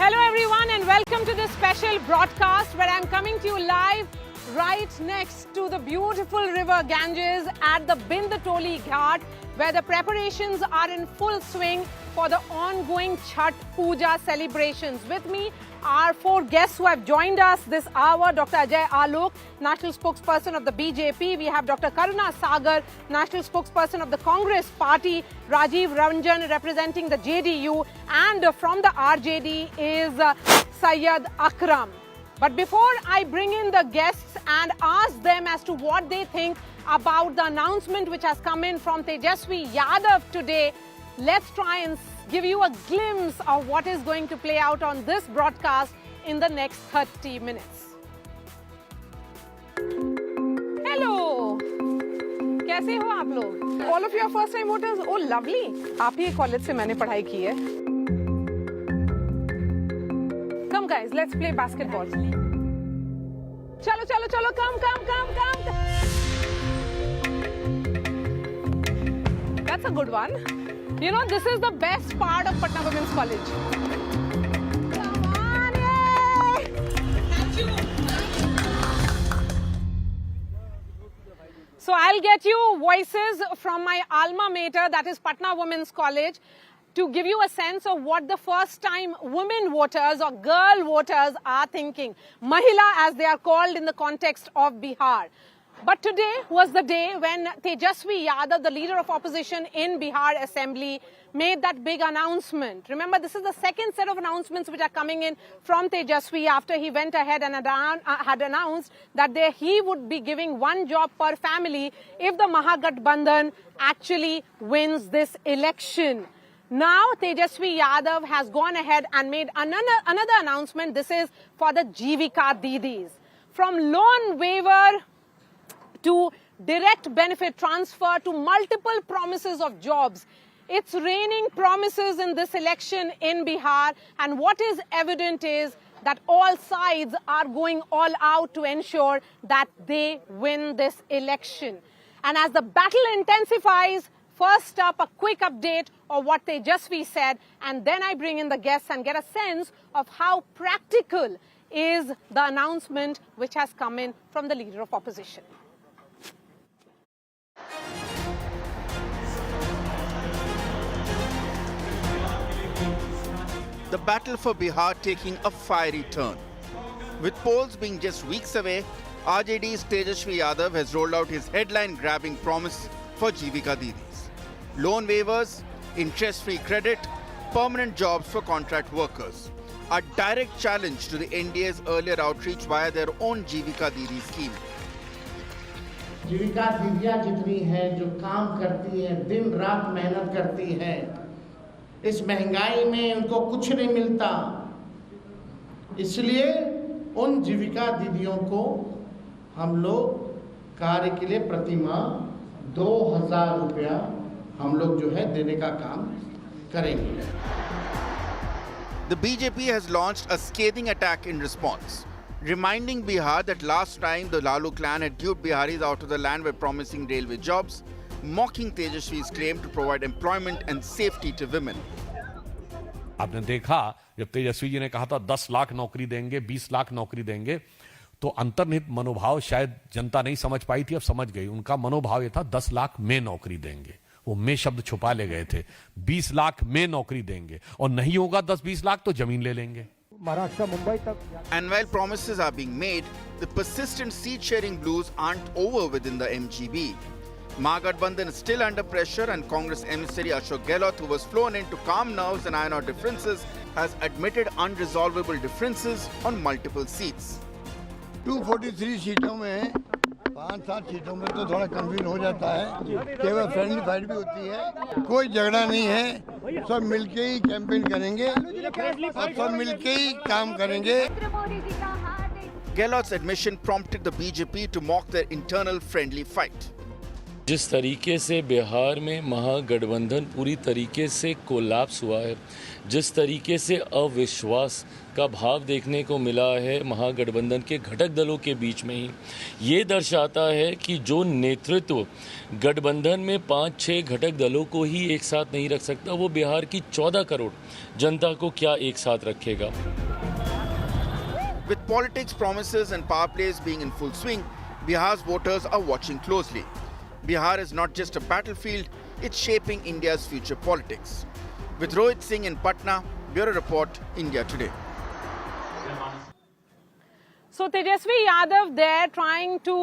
Hello everyone and welcome to this special broadcast where I'm coming to you live right next to the beautiful river Ganges at the Bindtoli Ghat, where the preparations are in full swing for the ongoing Chhath Puja celebrations. With me are four guests who have joined us this hour. Dr. Ajay Alok, National Spokesperson of the BJP. We have Dr. Karuna Sagar, National Spokesperson of the Congress Party. Rajiv Ranjan representing the JDU. And from the RJD is Syed Akram. But before I bring in the guests and ask them as to what they think about the announcement which has come in from Tejaswi Yadav today, let's try and give you a glimpse of what is going to play out on this broadcast in the next 30 minutes. Hello! कैसे हो आप लोग? All of you are first time voters? Oh, lovely! आप ही college से मैंने पढ़ाई की है. Come guys, let's play basketball. चलो चलो चलो, come. That's a good one. You know, this is the best part of Patna Women's College. Come on, yay! So I'll get you voices from my alma mater, that is Patna Women's College, to give you a sense of what the first time women voters or girl voters are thinking. Mahila as they are called in the context of Bihar. But today was the day when Tejaswi Yadav, the leader of opposition in Bihar Assembly, made that big announcement. Remember, this is the second set of announcements which are coming in from Tejaswi after he went ahead and had announced that he would be giving one job per family if the Mahagathbandhan actually wins this election. Now, Tejaswi Yadav has gone ahead and made another announcement. This is for the Jivika Didis. From loan waiver to direct benefit transfer to multiple promises of jobs. It's raining promises in this election in Bihar, and what is evident is that all sides are going all out to ensure that they win this election. And as the battle intensifies, first up, a quick update of what Tejaswi said, and then I bring in the guests and get a sense of how practical is the announcement which has come in from the leader of opposition. The battle for Bihar taking a fiery turn. With polls being just weeks away, RJD's Tejaswi Yadav has rolled out his headline-grabbing promise for Jivika Didis. Loan waivers, interest-free credit, permanent jobs for contract workers. A direct challenge to the NDA's earlier outreach via their own Jivika Didi scheme. जीविका दीदियाँ जितनी हैं जो काम करती हैं, दिन रात मेहनत करती हैं, इस महंगाई में उनको कुछ नहीं मिलता, इसलिए उन जीविका दीदियों को हम लोग कार्य के लिए प्रति माह 2000 रुपया हम लोग जो है देने का काम करेंगे. The BJP has launched a scathing attack in response, reminding Bihar that last time the Lalu clan had duped Biharis out of the land by promising railway jobs, mocking Tejaswi's claim to provide employment and safety to women. आपने देखा जब तेजस्वी जी ने कहा था 10 लाख नौकरी देंगे, 20 लाख नौकरी देंगे, तो अंतर्निहित मनोभाव शायद जनता नहीं समझ पाई थी, अब समझ गई. उनका मनोभाव ये था 10 लाख में नौकरी देंगे. वो में शब्द छुपा ले गए थे. 20 लाख में नौकरी देंगे और नहीं होगा 10-20 लाख तो जमीन ले लेंगे. And while promises are being made, the persistent seat-sharing blues aren't over within the MGB. Mahagathbandhan is still under pressure, and Congress emissary Ashok Gehlot, who was flown in to calm nerves and iron out differences, has admitted unresolvable differences on multiple seats. 243 सीटों में 5-7 सीटों में तो थोड़ा confusion हो जाता है. केवल फ्रेंडली फाइट भी होती है. कोई झगड़ा नहीं है. सब मिलके ही कैंपेन करेंगे और सब मिलके ही काम करेंगे. Gehlot's admission prompted the BJP to mock their internal friendly fight. जिस तरीके से बिहार में महागठबंधन पूरी तरीके से कोलैप्स हुआ है, जिस तरीके से अविश्वास का भाव देखने को मिला है महागठबंधन के घटक दलों के बीच में ही, ये दर्शाता है कि जो नेतृत्व गठबंधन में 5-6 घटक दलों को ही एक साथ नहीं रख सकता, वो बिहार की 14 करोड़ जनता को क्या एक साथ रखेगा। With politics, promises and power plays being in full swing, Bihar's voters are watching closely. Bihar is not just a battlefield, it's shaping India's future politics. With Rohit Singh in Patna, Bureau Report, India Today. So Tejasvi Yadav there trying to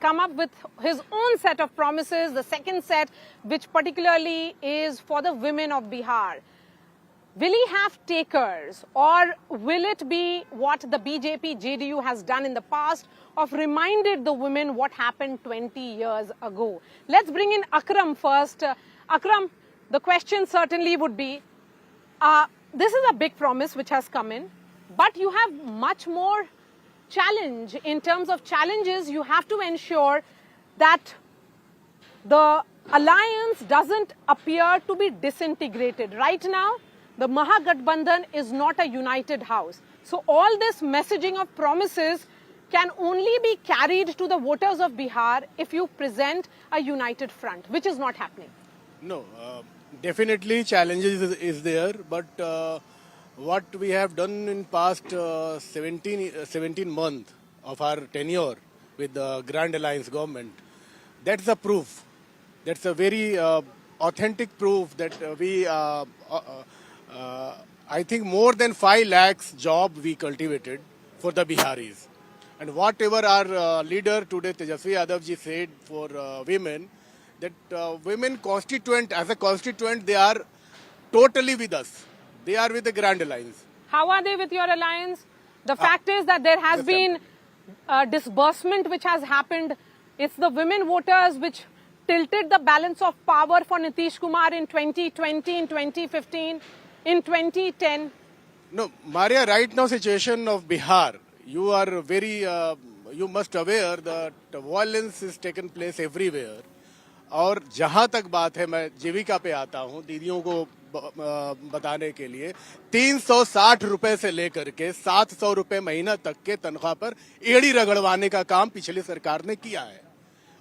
come up with his own set of promises, the second set, which particularly is for the women of Bihar. Will he have takers, or will it be what the BJP JDU has done in the past of reminded the women what happened 20 years ago? Let's bring in Akram first. Akram, the question certainly would be, this is a big promise which has come in, but you have much more challenge. In terms of challenges, you have to ensure that the alliance doesn't appear to be disintegrated. Right now, the Mahagathbandhan is not a united house. So all this messaging of promises can only be carried to the voters of Bihar if you present a united front, which is not happening. No, definitely challenges is there, but what we have done in past 17 months of our tenure with the Grand Alliance government, that's a proof. That's a very authentic proof that I think more than 5 lakhs job we cultivated for the Biharis. And whatever our leader today, Tejasvi Yadav ji, said for women, that women constituent, as a constituent, they are totally with us. They are with the Grand Alliance. How are they with your alliance? The fact is that there has been disbursement which has happened. It's the women voters which tilted the balance of power for Nitish Kumar in 2020, in 2015, in 2010. No, Maria, right now situation of Bihar, you are very, you must aware that violence is taken place everywhere. और जहाँ तक बात है, मैं जीविका पे आता हूँ दीदियों को बताने के लिए, 360 रुपए से लेकर के 700 रुपए महीना तक के तनख्वाह पर एड़ी रगड़वाने का काम पिछली सरकार ने किया है।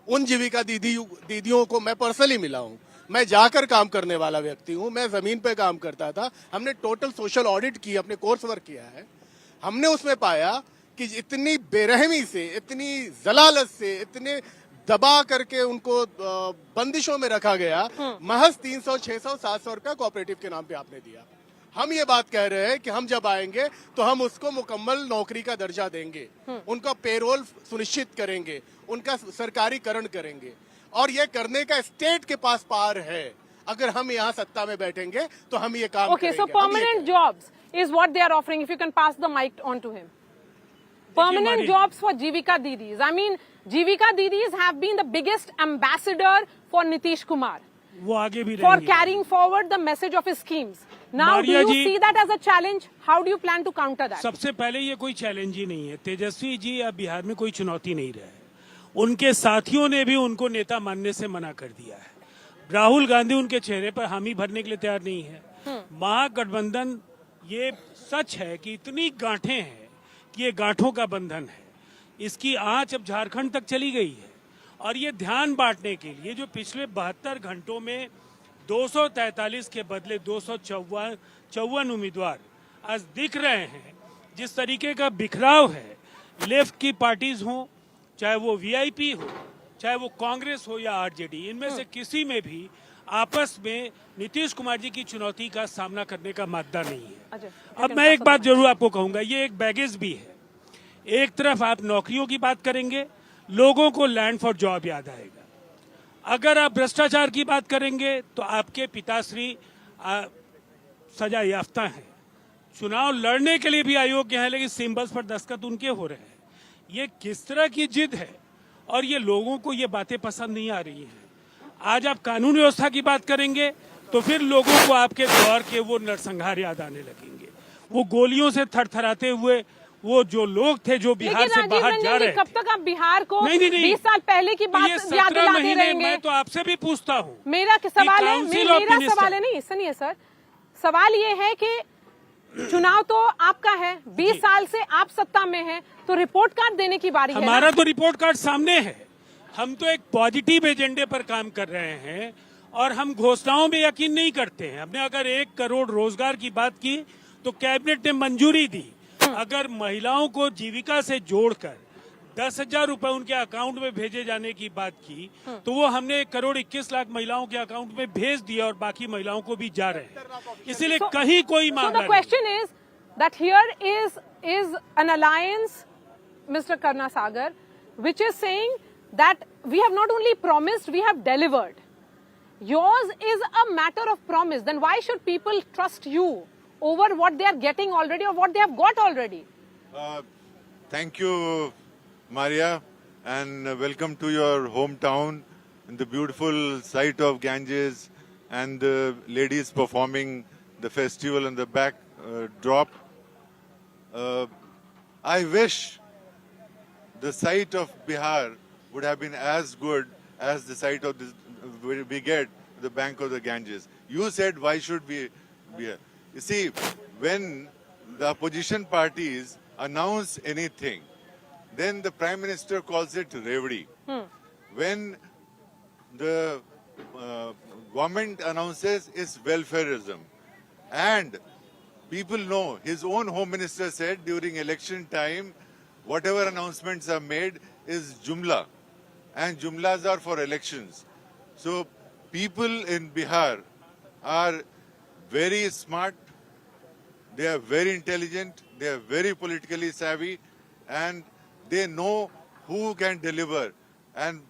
उन जीविका दीदियों को मैं पर्सनली मिला हूँ। मैं जाकर काम करने वाला व्यक्ति हूँ, मैं जमीन पे काम करता था। हमने टोटल सोशल ऑडिट की, अपने कोर्स वर्क किया है। हमने उसमें पाया कि इतनी बेरहमी से, इतनी जलालत से, इतने दबा करके उनको बंदिशों में रखा गया। महज 300, 600, 700 रुपया कोऑपरेटिव के नाम पे आपने दिया। हम ये बात कह रहे हैं कि हम जब आएंगे तो हम उसको मुकम्मल नौकरी का दर्जा देंगे, उनका पेरोल सुनिश्चित करेंगे, उनका सरकारीकरण करेंगे, और ये करने का स्टेट के पास पावर है। अगर हम यहाँ सत्ता में बैठेंगे तो हम ये काम करेंगे। Okay, so permanent jobs is what they are offering. If you can pass the mic on to him. Permanent jobs for Jivika Didis. I mean, Jivika Didis have been the biggest ambassador for Nitish Kumar. वो आगे भी for carrying forward the message of his schemes. Now, do you see that as a challenge? How do you plan to counter that? सबसे पहले ये कोई challenge ही नहीं है। तेजस्वी जी अब बिहार में कोई चुनौती नहीं रहे। उनके साथियों ने भी उनको नेता मानने से मना कर दिया है। राहुल गांधी उनके चेहरे पर हामी भरने के लिए तैयार नहीं है। महागठबंधन, ये सच है कि इतनी गांठें हैं कि ये गांठों का बंधन है। इसकी आंच अब झारखंड तक चली गई है, और ये ध्यान बांटने के लिए जो पिछले 72 घंटों में 243 के बदले 254 उम्मीदवार आज दिख रहे हैं, जिस तरीके का बिखराव है, लेफ्ट की पार्टीज हो, चाहे वो वीआईपी हो, चाहे वो कांग्रेस हो या आरजेडी, इनमें से किसी में भी आपस में नीतीश कुमार जी की चुनौती का सामना करने का मादा नहीं है। अब मैं एक बात जरूर आपको कहूंगा, ये एक बैगेज भी है। एक तरफ आप नौकरियों की बात करेंगे, लोगों को लैंड फॉर जॉब याद आएगा। अगर आप भ्रष्टाचार की बात करेंगे तो आपके पिताश्री सजा याफ्ता हैं, चुनाव लड़ने के लिए भी अयोग्य हैं, लेकिन सिंबल्स पर दस्तखत उनके हो रहे हैं। ये किस तरह की जिद है, और ये लोगों को ये बातें पसंद नहीं आ रही हैं। आज आप कानून व्यवस्था की बात करेंगे तो फिर लोगों को आपके दौर के वो नरसंहार याद आने लगेंगे। वो गोलियों से थरथराते हुए वो जो लोग थे जो बिहार लेकिन से राजीव बाहर जा रंजन जी, रहे कब थे, तक आप बिहार को नहीं। 20 साल पहले की तो बात ये याद 17 दिलाते महीने रहेंगे? मैं तो आपसे भी पूछता हूँ। मेरा सवाल है, Council of मेरा Minister- सवाल है, नहीं सुनिए सर, सवाल ये है कि चुनाव तो आपका है, 20 साल से आप सत्ता में हैं, तो रिपोर्ट कार्ड देने की बारी है हमारा ना? तो रिपोर्ट कार्ड सामने है। हम तो एक पॉजिटिव एजेंडे पर काम कर रहे हैं और हम घोषणाओं में यकीन नहीं करते हैं। हमने अगर 1 करोड़ रोजगार की बात की तो कैबिनेट ने मंजूरी दी। अगर महिलाओं को जीविका से जोड़कर 10,000 रुपए उनके अकाउंट में भेजे जाने की बात की तो वो हमने 1 करोड़ 21 लाख महिलाओं के अकाउंट में भेज दिया और बाकी महिलाओं को भी जा रहे हैं। इसीलिए कहीं कोई So मामला the question is that here is an alliance, Mr. Karna Sagar, which is saying that we have not only promised, we have delivered. Yours is a matter of promise. Then why should people trust you over what they are getting already or what they have got already? Thank you, Maria, and welcome to your hometown in the beautiful site of Ganges and the ladies performing the festival in the backdrop. I wish the site of Bihar would have been as good as the site of this, we get the bank of the Ganges. You said, why should we be here? You see, when the opposition parties announce anything, then the Prime Minister calls it Revdi. When the government announces, it's welfareism. And people know, his own Home Minister said during election time, whatever announcements are made is Jumla. And Jumlas are for elections. So people in Bihar are very smart, they are very intelligent, they are very politically savvy, and they know who can deliver. And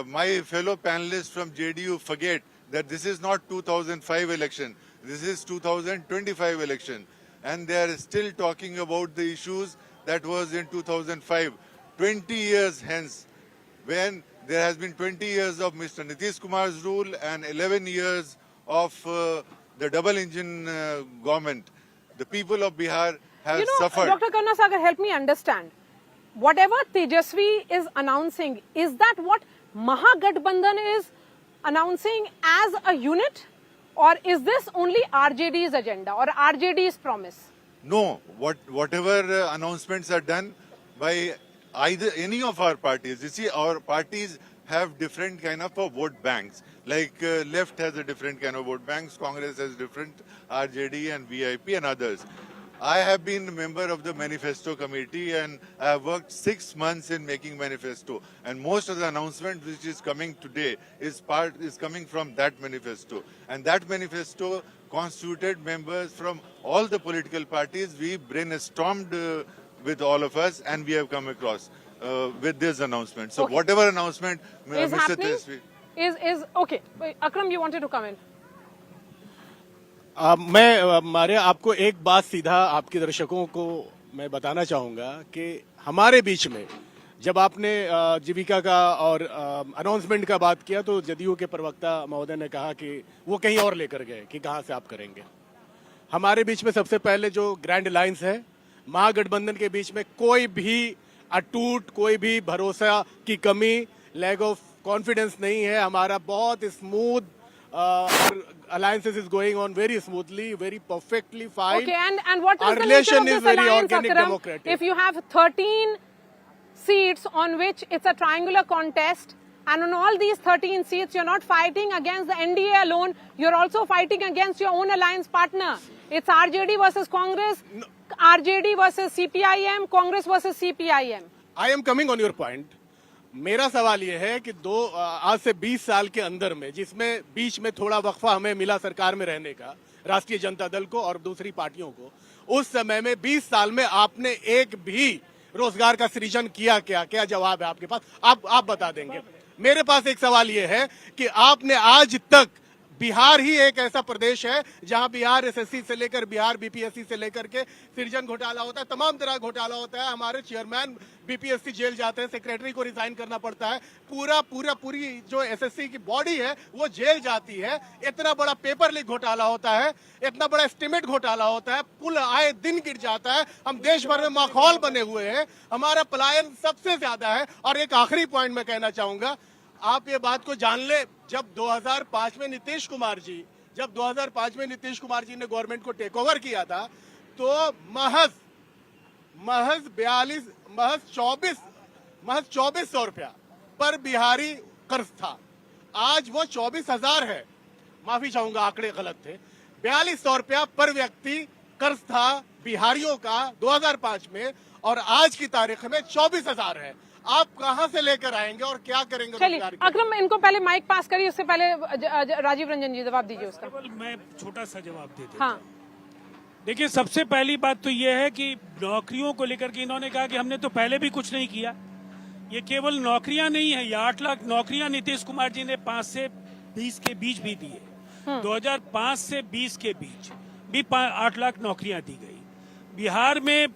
my fellow panelists from JDU forget that this is not 2005 election, this is 2025 election. And they are still talking about the issues that was in 2005, 20 years hence, when there has been 20 years of Mr. Nitish Kumar's rule and 11 years of the double-engine government. The people of Bihar have suffered. Dr. Karna Sagar, help me understand. Whatever Tejasvi is announcing, is that what Mahagathbandhan is announcing as a unit? Or is this only RJD's agenda or RJD's promise? No, whatever announcements are done by either any of our parties. You see, our parties have different kind of vote banks. Like left has a different kind of vote banks, Congress has different, RJD and VIP and others. I have been a member of the manifesto committee and I have worked 6 months in making manifesto. And most of the announcement which is coming today is coming from that manifesto. And that manifesto constituted members from all the political parties. We brainstormed with all of us and we have come across with this announcement. So whatever announcement Is Mr. happening? Tejasvi... Is okay. Wait, Akram, you wanted to come in. मैं मारिया आपको एक बात सीधा आपके दर्शकों को मैं बताना चाहूंगा कि हमारे बीच में जब आपने जीविका का और अनाउंसमेंट का बात किया तो जदयू के प्रवक्ता महोदय ने कहा कि वो कहीं और लेकर गए कि कहां से आप करेंगे। हमारे बीच में सबसे पहले जो ग्रैंड अलायंस है, महागठबंधन के बीच में कोई भी अटूट, कोई भी भरोसा की कमी, लैग ऑफ कॉन्फिडेंस नहीं है। हमारा बहुत smooth alliances is going on very smoothly, very perfectly fine. Okay, and what is Our the nature relation of this is very alliance, organic, Akram? democratic. If you have 13 seats on which it's a triangular contest, and on all these 13 seats, you're not fighting against the NDA alone, you're also fighting against your own alliance partner. It's RJD versus Congress, RJD versus CPIM, Congress versus CPIM. I am coming on your point. मेरा सवाल ये है कि आज से 20 साल के अंदर में, जिसमें बीच में थोड़ा वक्फा हमें मिला सरकार में रहने का, राष्ट्रीय जनता दल को और दूसरी पार्टियों को, उस समय में 20 साल में आपने एक भी रोजगार का सृजन किया क्या जवाब है आपके पास? आप बता देंगे। मेरे पास एक सवाल ये है कि आपने आज तक बिहार ही एक ऐसा प्रदेश है जहां बिहार एसएससी से लेकर बिहार बीपीएससी से लेकर के सृजन घोटाला होता है, तमाम तरह का घोटाला होता है। हमारे चेयरमैन बीपीएससी जेल जाते हैं, सेक्रेटरी को रिजाइन करना पड़ता है, पूरी जो एसएससी की बॉडी है वो जेल जाती है। इतना बड़ा पेपर लीक घोटाला होता है, इतना बड़ा एस्टिमेट घोटाला होता है, पुल आए दिन गिर जाता है। हम देश भर में माखौल बने हुए हैं, हमारा पलायन सबसे ज्यादा है। और एक आखिरी पॉइंट मैं कहना चाहूंगा, आप ये बात को जान ले, जब 2005 में नीतीश कुमार जी ने गवर्नमेंट को टेक ओवर किया था तो महज 2400 रुपया पर बिहारी कर्ज था। आज वो 24,000 है। माफी चाहूंगा, आंकड़े गलत थे। 4200 रुपया पर व्यक्ति कर्ज था बिहारियों का 2005 में, और आज की तारीख में 24,000 है। आप कहां से लेकर आएंगे और क्या करेंगे? चलिए अकरम, इनको पहले माइक पास करिए, उससे पहले राजीव रंजन जी जवाब दीजिए उसका। मैं छोटा सा जवाब दे देता। हाँ, देखिए, सबसे पहली बात तो ये है कि नौकरियों को लेकर के इन्होंने कहा कि हमने तो पहले भी कुछ नहीं किया। ये केवल नौकरियां नहीं है, ये 8 लाख नौकरियां नीतीश कुमार जी ने 5 से 20 के बीच भी दिए। 2005 से 20 के बीच भी 8 लाख नौकरियां दी गई। बिहार में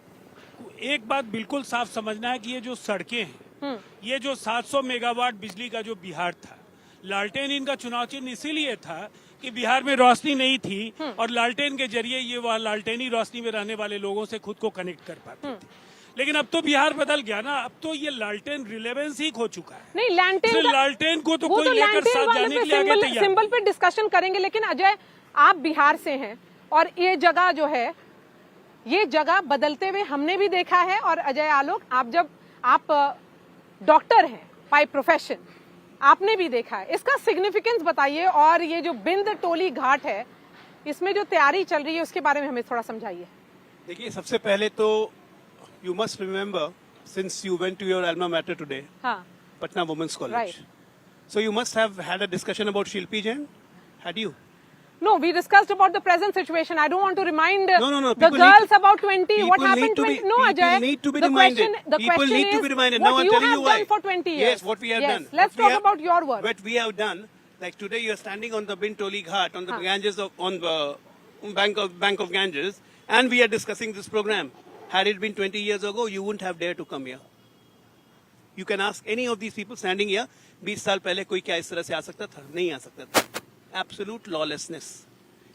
एक बात बिल्कुल साफ समझना है कि ये जो सड़कें हैं, ये जो 700 मेगावाट बिजली का जो बिहार था, लालटेन इनका चुनाव चिन्ह इसीलिए था कि बिहार में रोशनी नहीं थी और लालटेन के जरिए ये वह लालटेनी रोशनी में रहने वाले लोगों से खुद को कनेक्ट कर पाते थे। लेकिन अब तो बिहार बदल गया ना, अब तो ये लालटेन रिलेवेंस ही खो चुका है। नहीं, लालटेन को तो कोई लेकर साथ जाने के लिए आगे तैयार। सिंबल पे डिस्कशन करेंगे, लेकिन अजय, आप बिहार से हैं और ये जगह जो है, ये जगह बदलते हुए हमने भी देखा है। और अजय आलोक, आप डॉक्टर हैं बाय प्रोफेशन, आपने भी देखा है, इसका सिग्निफिकेंस बताइए। और ये जो बिंद टोली घाट है, इसमें जो तैयारी चल रही है उसके बारे में हमें थोड़ा समझाइए। देखिए, सबसे पहले तो you must remember, since you went to your alma mater today, Patna Women's College. Right. So you must have had a discussion about Shilpi Jain, had you? No, we discussed about the present situation. I don't want to remind No. the People girls need, about 20. What happened 20? No, Ajay. People need to be reminded. People need to be reminded. What Now I'm you telling have you why. done for 20 years. Yes, what we have done. Let's talk about your work. What we have done, like today you are standing on the Bintoli Ghat, on the Ganges, on the bank of Ganges, and we are discussing this program. Had it been 20 years ago, you wouldn't have dared to come here. You can ask any of these people standing here, 20 साल पहले कोई क्या इस तरह से आ सकता था? नहीं आ सकता था। Absolute lawlessness.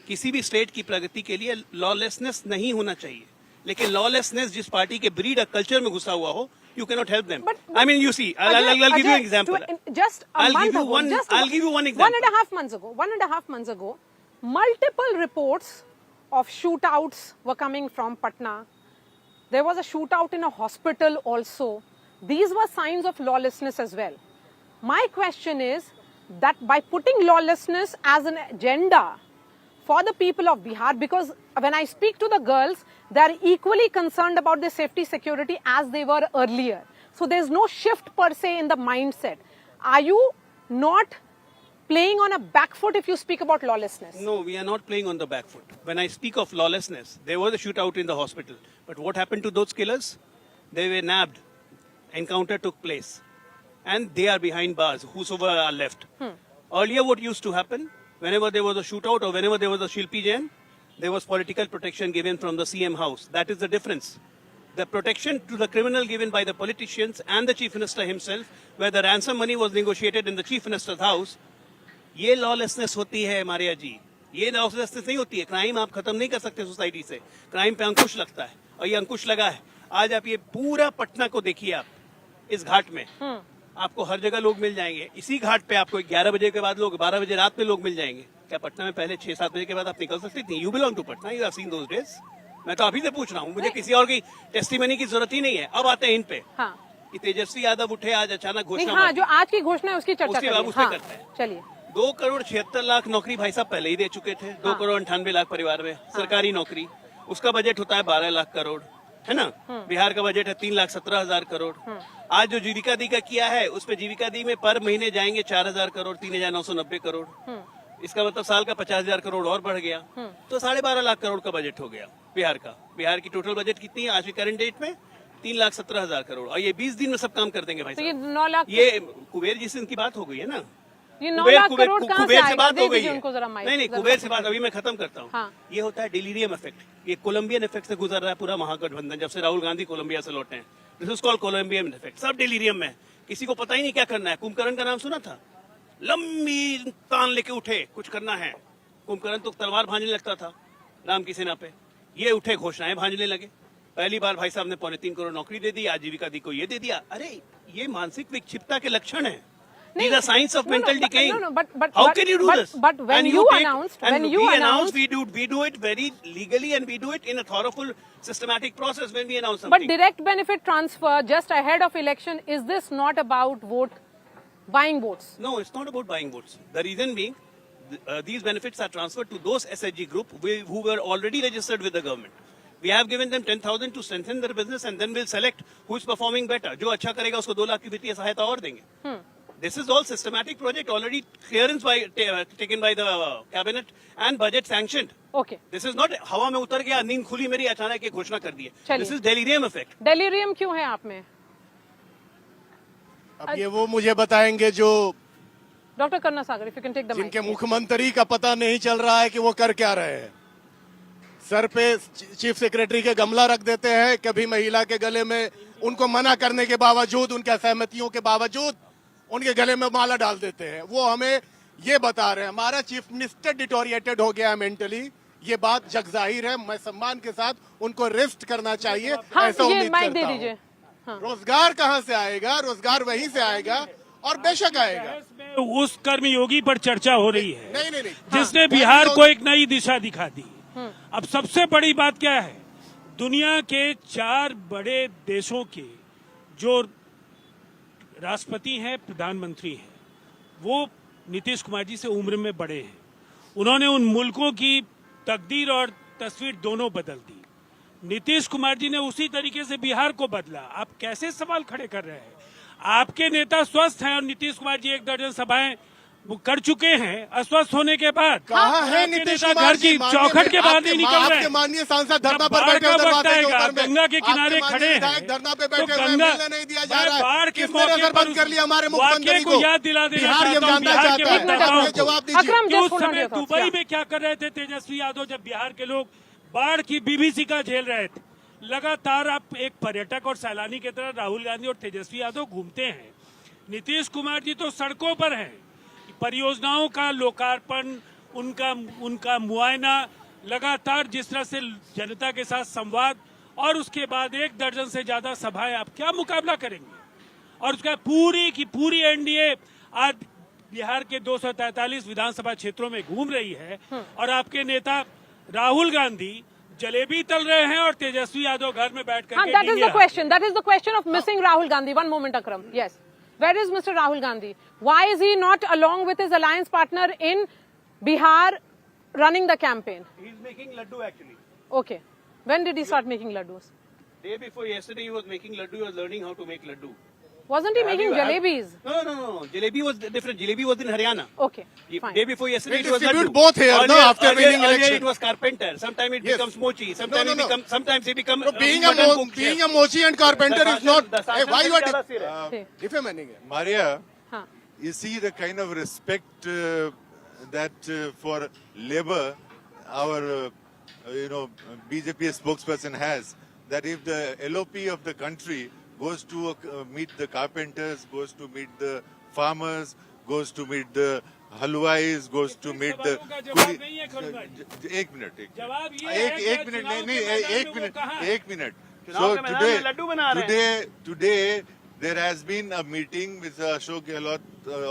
किसी भी स्टेट की प्रगति के लिए लॉलेसनेस नहीं होना चाहिए, लेकिन लॉलेसनेस जिस पार्टी के ब्रीड कल्चर में घुसा हुआ हो, you cannot help them. I mean, you see, I'll give you an example. Just a I'll month give you ago, one. just I'll give you one example. 1.5 months ago, multiple reports of shootouts were coming from Patna. There was a shootout in a hospital also. These were signs of lawlessness as well. My question is that by putting lawlessness as an agenda for the people of Bihar, because when I speak to the girls, they are equally concerned about their safety security as they were earlier. So there's no shift per se in the mindset. Are you not playing on a back foot if you speak about lawlessness? No, we are not playing on the back foot. When I speak of lawlessness, there was a shootout in the hospital. But what happened to those killers? They were nabbed. Encounter took place. And they are behind bars, whosoever are left. Earlier what used to happen, whenever there was a shootout or whenever there was a Shilpi Jain, there was political protection given from the CM house. That is the difference. The protection to the criminal given by the politicians and the Chief Minister himself, where the ransom money was negotiated in the Chief Minister's house, ये lawlessness होती है मारिया जी, ये lawlessness नहीं होती है। Crime आप खत्म नहीं कर सकते सोसाइटी से, क्राइम पे अंकुश लगता है और ये अंकुश लगा है। आज आप ये पूरा पटना को देखिए, आप इस घाट में आपको हर जगह लोग मिल जाएंगे। इसी घाट पे आपको 11 बजे के बाद लोग 12 बजे रात में लोग मिल जाएंगे। क्या पटना में पहले 6-7 बजे के बाद आप निकल सकती थी? You belong to Patna, you have seen those days. मैं तो अभी से पूछ रहा हूँ, मुझे किसी और की टेस्टिमनी की जरूरत ही नहीं है। अब आते हैं इन पे। तेजस्वी यादव उठे आज अचानक घोषणा, जो आज की घोषणा है उसकी चर्चा करते हैं। चलिए, 2 करोड़ 76 लाख नौकरी भाई साहब पहले ही दे चुके थे। 2 करोड़ 98 लाख परिवार में सरकारी नौकरी, उसका बजट होता है 12 लाख करोड़, है ना। बिहार का बजट है 3,17,000 करोड़। आज जो जीविका दी का किया है, उस पे जीविका दी में पर महीने जाएंगे 4,000 करोड़, 3,990 करोड़। इसका मतलब साल का 50,000 करोड़ और बढ़ गया, तो 12.5 लाख करोड़ का बजट हो गया बिहार का। बिहार की टोटल बजट कितनी है आज की करंट डेट में? 3,17,000 करोड़। और ये 20 दिन में सब काम कर देंगे भाई साहब। तो ये 9 लाख, ये कुबेर जी से इनकी बात हो गई है ना। ये 9 लाख करोड़ कहाँ से कुबेर से आएगा? बात दे हो गई दीजिए है। उनको जरा माइक। नहीं जरा कुबेर से बात, अभी मैं खत्म करता हूँ। हाँ। ये होता है डिलीरियम इफेक्ट। ये कोलंबियन इफेक्ट से गुजर रहा है पूरा महागठबंधन, जब से राहुल गांधी कोलंबिया से लौटे हैं। This is called Colombian effect. सब डिलीरियम में, किसी को पता ही नहीं क्या करना है। कुंभकर्ण का नाम सुना था? लंबी तान लेके उठे, कुछ करना है। कुंभकर्ण तो तलवार भांजने लगता था राम की सेना पे, ये उठे घोषणाएं भांजने लगे। पहली बार भाई साहब ने 3.25 करोड़ नौकरी दे दी, आजीविका दी को ये दे दिया। अरे ये मानसिक विक्षिप्तता के लक्षण है। These are signs of mental decay. How can you do this? But when And you take- announced, and when you we announced, we do it very legally, and we do it in a thoroughful, systematic process when we announce but something. direct benefit transfer just ahead of election, is this not about buying votes? No, it's not about buying votes. The reason being, these benefits are transferred to those SHG group who were already registered with the government. We have given them 10,000 to strengthen their business, and then we'll select who is performing better. जो अच्छा करेगा उसको 2 लाख की वित्तीय सहायता और देंगे. This is all systematic project, already clearance taken by the cabinet and budget sanctioned. Okay. This is not हवा में उतर गया, नींद खुली मेरी, अचानक ये घोषणा कर दी है. चलिए. This is delirium effect. Delirium क्यों है आप में? अब ये वो मुझे बताएंगे जो Dr. Karna Sagar, if you can take the mic. जिनके मुख्यमंत्री का पता नहीं चल रहा है कि वो कर क्या रहे हैं। सर पे चीफ सेक्रेटरी के गमला रख देते हैं, कभी महिला के गले में, उनको मना करने के बावजूद, उनके सहमतियों के बावजूद उनके गले में माला डाल देते हैं। वो हमें ये बता रहे हैं हमारा चीफ मिनिस्टर डिटोरिएटेड हो गया है मेंटली। ये बात जग जाहिर है। मैं सम्मान के साथ उनको रेस्ट करना चाहिए, हाँ, ऐसा ये उम्मीद माइक दे करता दीजिए। हूँ। रोजगार कहाँ से आएगा? रोजगार वहीं से आएगा और बेशक आएगा। उस कर्मयोगी पर चर्चा हो रही है नहीं जिसने बिहार को एक नई दिशा दिखा दी। अब सबसे बड़ी बात क्या है, दुनिया के 4 बड़े देशों के जो राष्ट्रपति हैं, प्रधानमंत्री हैं, वो नीतीश कुमार जी से उम्र में बड़े हैं। उन्होंने उन मुल्कों की तकदीर और तस्वीर दोनों बदल दी। नीतीश कुमार जी ने उसी तरीके से बिहार को बदला। आप कैसे सवाल खड़े कर रहे हैं? आपके नेता स्वस्थ हैं और नीतीश कुमार जी 1 दर्जन सभाएं वो कर चुके हैं अस्वस्थ होने के बाद। कहाँ है आपके नीतीश नेता कुमार घर की जी? चौखट के बाहर नहीं निकल रहे आपके हैं। माननीय सांसद धरना जब पर बाढ़ बैठे का दरवाजे वक्त के आएगा, ऊपर में। गंगा के किनारे आपके खड़े माननीय हैं, विधायक धरना पे तो बैठे हुए हैं, गंगा मिलने नहीं दिया जा रहा है। बाढ़ के किसने मौके नजर पर बंद कर लिया हमारे वाकये मुख्यमंत्री को याद दिला देना बिहार ये चाहता हूं, जानना बिहार के चाहता है। मतदाताओं आप को। जवाब दीजिए। अकरम, कि just उस hold on to समय your thoughts, दुबई yeah. में क्या कर रहे थे तेजस्वी यादव, जब बिहार के लोग बाढ़ की बीभीसी का झेल रहे थे। लगातार आप एक पर्यटक और सैलानी की तरह राहुल गांधी और तेजस्वी यादव घूमते हैं। नीतीश कुमार जी तो सड़कों पर हैं। परियोजनाओं का लोकार्पण, उनका मुआयना, लगातार जिस तरह से जनता के साथ संवाद, और उसके बाद 1 दर्जन से ज्यादा सभाएं, आप क्या मुकाबला करेंगे? और उसका पूरी की पूरी एनडीए आज बिहार के 243 विधानसभा क्षेत्रों में घूम रही है और आपके नेता राहुल गांधी जलेबी तल रहे हैं और तेजस्वी यादव घर में बैठ कर that is the question. That is the question of missing Rahul Gandhi. One moment, Akram. Yes. Where is Mr. Rahul Gandhi? Why is he not along with his alliance partner in Bihar running the campaign? He's making laddu actually. Okay. When did he start making laddus? Day before yesterday, he was making laddu. He was learning how to make laddu. Wasn't he making jalebis? No. Jalebi was different. Jalebi was in Haryana. Okay, fine. Day before yesterday, We it was distribute laddu. both here, no, after winning earlier election. it was carpenter. Sometimes it Yes. becomes mochi. Sometimes No. it becomes. Sometimes it becomes. being mutton a mochi and carpenter is not. Hey, why you are Okay. defaming it? Maria, Huh. you see the kind of respect that for labor our BJP spokesperson has, that if the LOP of the country goes to meet the carpenters, goes to meet the farmers, goes to meet the halwais, goes to meet the एक minute So today there has been a meeting with Ashok Gehlot,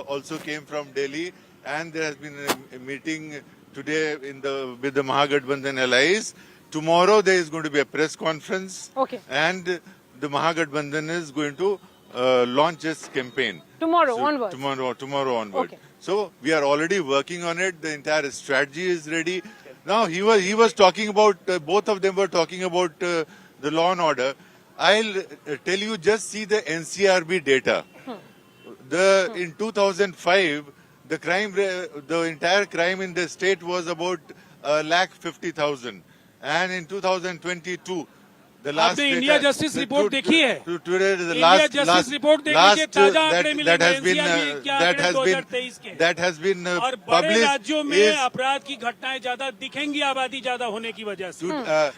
also came from Delhi, and there has been a meeting today with the Mahagathbandhan allies. Tomorrow there is going to be a press conference, Okay. and the Mahagathbandhan is going to launch its campaign. Tomorrow onwards. Tomorrow onward. Okay. So we are already working on it. The entire strategy is ready. Now he was talking about both of them were talking about the law and order. I'll tell you, just see the NCRB data. In 2005, the entire crime in the state was about 150,000, and in 2022, The last आपने India data- justice the report to- देखी है? to- Today, the India last, justice last, report देख last, लीजिए, ताजा आंकड़े that मिलेंगे has been, NCR के आंकड़े 2023 के। that has been और बड़े published राज्यों में is अपराध की घटनाएं ज्यादा दिखेंगी आबादी ज्यादा होने की वजह से,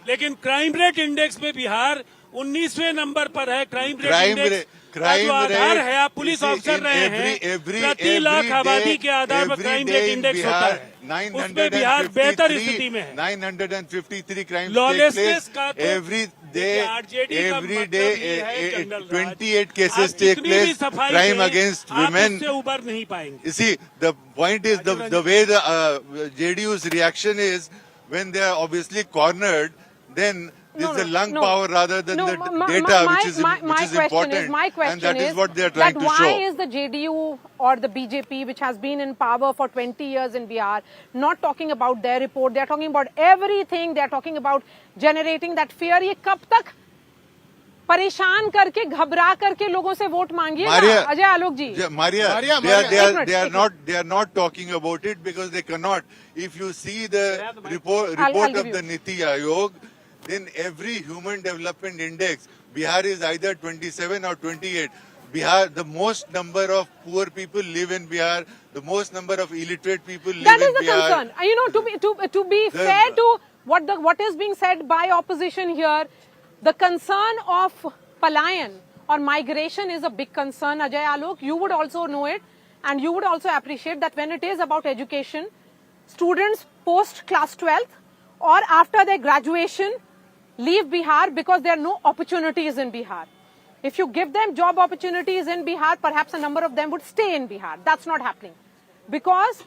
लेकिन क्राइम रेट इंडेक्स में बिहार 19वें नंबर पर है। क्राइम रेट इंडेक्स का जो आधार है, आप पुलिस ऑफिसर रहे हैं, प्रति लाख आबादी के आधार पर क्राइम रेट इंडेक्स होता है, उसमें बिहार बेहतर स्थिति में है। 953 crimes Lawlessness take का place तो every day. RJD का Every मतलब day, ही है जनरल राज। 28 cases आप take कितनी भी place. सफाई Crime करें, against आप women. इससे उबर नहीं पाएंगे। You see, the point is the way the JDU's reaction is when they are obviously cornered, then this is the lung power rather than the data which is important, and that is what they are trying to why show. is the JDU or the BJP, which has been in power for 20 years in Bihar, not talking about their report? They are talking about everything. They are talking about generating that fear. ये कब तक परेशान करके घबरा करके लोगों से vote मांगिएगा? Ajay Alok ji, Maria, they are not talking about it because they cannot. If you see the report I'll of give the you. Niti Aayog, then every human development index, Bihar is either 27 or 28. Bihar, the most number of poor people live in Bihar. The most number of illiterate people live that in is the Bihar. concern. You know, to be fair to what is being said by opposition here, the concern of palayan or migration is a big concern. Ajay Alok, you would also know it, and you would also appreciate that when it is about education, students post class 12th or after their graduation leave Bihar because there are no opportunities in Bihar. If you give them job opportunities in Bihar, perhaps a number of them would stay in Bihar. That's not happening. Because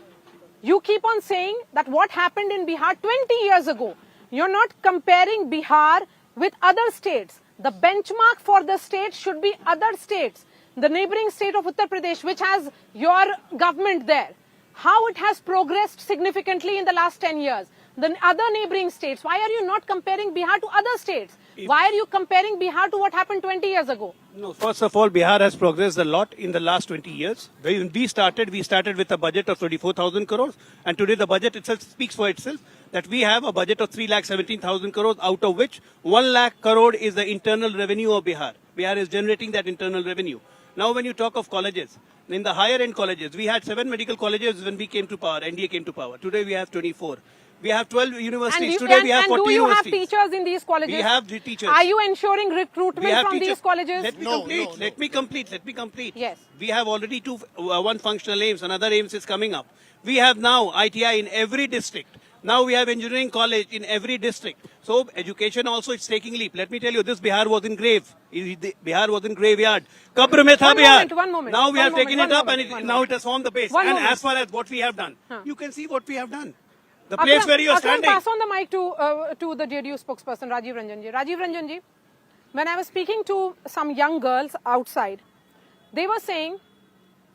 you keep on saying that what happened in Bihar 20 years ago, you're not comparing Bihar with other states. The benchmark for the state should be other states. The neighboring state of Uttar Pradesh, which has your government there, how it has progressed significantly in the last 10 years. The other neighboring states, why are you not comparing Bihar to other states? Why are you comparing Bihar to what happened 20 years ago? No, first of all, Bihar has progressed a lot in the last 20 years. When we started with a budget of 24,000 crores, and today the budget itself speaks for itself, that we have a budget of 3,17,000 crores, out of which 1 lakh crore is the internal revenue of Bihar. Bihar is generating that internal revenue. Now when you talk of colleges, in the higher end colleges, we had 7 medical colleges when we came to power, NDA came to power. Today we have 24. We have 12 universities. Today we have 40 universities. Do you have teachers in these colleges? We have the teachers. Are you ensuring recruitment from these colleges? Let me complete. Yes. We have already one functional AIMS, another AIMS is coming up. We have now ITI in every district. Now we have engineering college in every district. So education also is taking leap. Let me tell you, this Bihar was in grave. Bihar was in graveyard. Kabr mein tha Bihar. One moment. Now we have taken it up and now it has formed the base. One And moment. as far as what we have done, you can see what we have done. The place where you are Akram, standing. pass on the mic to the JDU spokesperson, Rajiv Ranjan ji. Rajiv Ranjan ji, when I was speaking to some young girls outside, they were saying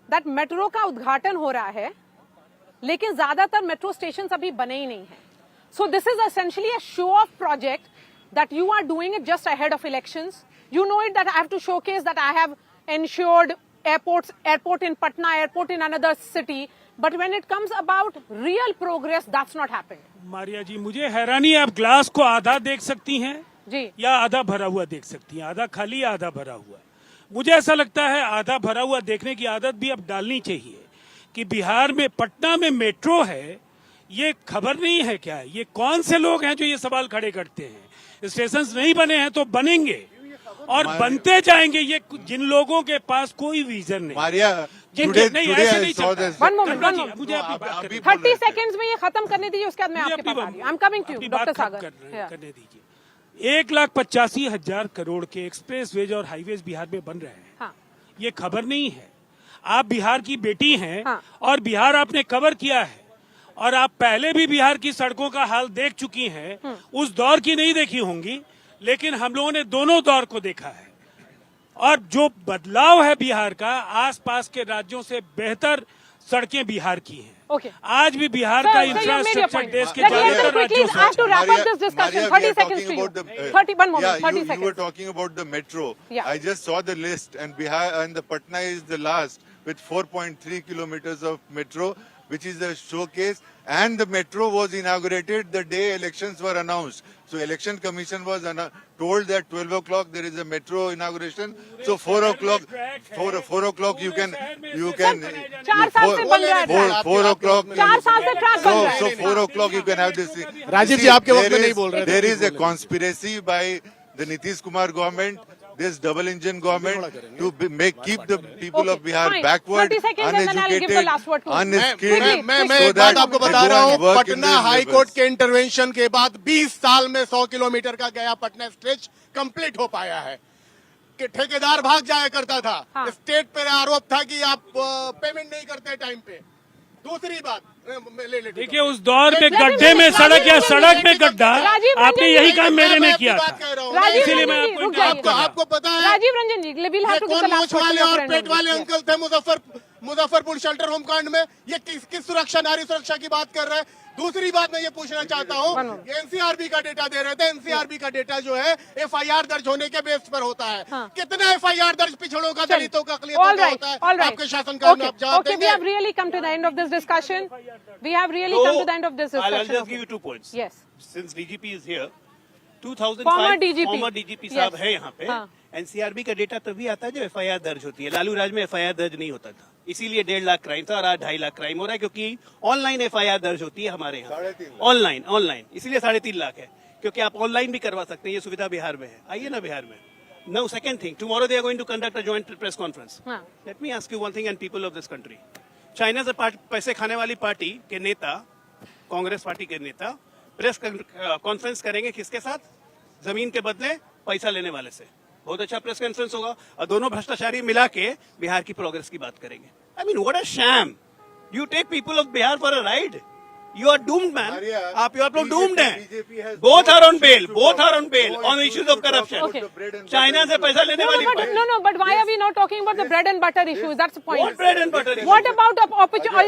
that metro का उद्घाटन हो रहा है, लेकिन ज़्यादातर metro stations अभी बने ही नहीं हैं. So this is essentially a show-off project that you are doing it just ahead of elections. You know it that I have to showcase that I have ensured airport in Patna, airport in another city. But when it comes about real progress, that's not happened. Maria जी, मुझे हैरानी है, आप glass को आधा देख सकती हैं जी, या आधा भरा हुआ देख सकती हैं? आधा खाली या आधा भरा हुआ? मुझे ऐसा लगता है आधा भरा हुआ देखने की आदत भी अब डालनी चाहिए कि बिहार में, पटना में मेट्रो है, ये खबर नहीं है क्या? ये कौन से लोग हैं जो ये सवाल खड़े करते हैं? स्टेशन नहीं बने हैं तो बनेंगे और बनते जाएंगे। ये जिन लोगों के पास कोई विजन नहीं, Maria, today ऐसे नहीं saw चलता। this. one moment. मुझे आपकी बात करनी 30 seconds में ये खत्म करने दीजिए, उसके बाद मैं आपके पास आ रही हूँ. I'm coming to you, अपनी Dr. बात Sagar. करने दीजिए। 1,85,000 करोड़ के एक्सप्रेसवेज और हाईवेज बिहार में बन रहे हैं। हाँ. ये खबर नहीं है। आप बिहार की बेटी हैं हाँ. और बिहार आपने कवर किया है और आप पहले भी बिहार की सड़कों का हाल देख चुकी हैं। उस दौर की नहीं देखी होंगी, लेकिन हम लोगों ने दोनों दौर को देखा है और जो बदलाव है बिहार का, आसपास के राज्यों से बेहतर सड़कें बिहार की हैं। Okay. आज भी बिहार Sir, का you made your infrastructure point. देश के Let me ज्यादातर answer quickly. राज्यों I have से to wrap up this discussion. Maria, 30 we are seconds talking to you. about the, 31 moments, yeah, 30 you were seconds. talking about the metro. Yeah. I just saw the list, and Bihar and the Patna is the last with 4.3 kilometers of metro. which is the showcase, and the metro was inaugurated the day elections were announced. So election commission was told that 12 o'clock there is a metro inauguration. So 4 o'clock you can 4 साल से बन रहा है track. 4 o'clock. 4 साल से track बन रहा है. So 4 o'clock you can have this. Rajiv जी, आपके वक्त में नहीं बोल रहे थे. There is a conspiracy by the Nitish Kumar government, this double engine government, to keep the people of Bihar fine. backward, 30 seconds and then I'll give the uneducated, last word to you. unskilled. मैं so एक that बात आपको they बता go रहा and हूँ, work in Patna these high levels. Court के intervention के बाद 20 साल में 100 किलोमीटर का गया पटना स्ट्रेच कंप्लीट हो पाया है कि ठेकेदार भाग जाया करता था. हाँ. स्टेट पे आरोप था कि आप पेमेंट नहीं करते टाइम पे. दूसरी बात देखिए, उस दौर में गड्ढे में सड़क या सड़क में गड्ढा, आपने यही काम मेरे में किया था. इसीलिए मैं आपको पता है राजीव रंजन जी, we'll have to give the कौन last मोच word to वाले your और friend पेट only. वाले अंकल थे मुजफ्फरपुर शेल्टर होम कांड में. ये किस सुरक्षा, नारी सुरक्षा की बात कर रहे हैं. दूसरी बात मैं ये पूछना चाहता हूँ, एनसीआरबी का डेटा दे रहे थे. एनसीआरबी का डेटा जो है एफआईआर दर्ज होने के बेस पर होता है. हाँ. कितना एफआईआर दर्ज पिछड़ों का, दलितों का, अकलियतों का होता है आपके शासनकाल में? आप जवाब Okay, we देंगे? have really come to the end of this discussion. We have really come to the end of this discussion. I'll just Okay. give you 2 points. Yes. Since DGP is here, 2005 Former DGP. former DGP साहब Yes. है यहाँ पे. हाँ. NCRB का data तभी आता है जब एफआईआर दर्ज होती है. लालू राज में एफआईआर दर्ज नहीं होता था, इसीलिए 1.5 लाख क्राइम था और आज 2.5 लाख क्राइम हो रहा है, क्योंकि ऑनलाइन एफआईआर दर्ज होती है हमारे यहाँ. ऑनलाइन इसीलिए 3.5 लाख है, क्योंकि आप ऑनलाइन भी करवा सकते हैं. ये सुविधा बिहार में है. आइए ना बिहार में. Now, second thing, tomorrow they are going to conduct a joint press conference. हाँ. Let me ask you one thing, and people of this country. China से पैसे खाने वाली पार्टी के नेता, कांग्रेस पार्टी के नेता, प्रेस कॉन्फ्रेंस करेंगे किसके साथ? जमीन के बदले पैसा लेने वाले से. बहुत अच्छा प्रेस कॉन्फ्रेंस होगा और दोनों भ्रष्टाचारी मिला के बिहार की प्रोग्रेस की बात करेंगे. I mean, what a sham! You take people of Bihar for a ride. You are doomed, man. आप लोग doomed हैं. Both are on bail. Both are on bail on issues of corruption. Okay. China से पैसा लेने वाली party. But why are we not talking about the bread and butter issues? That's the point. What bread and butter? What about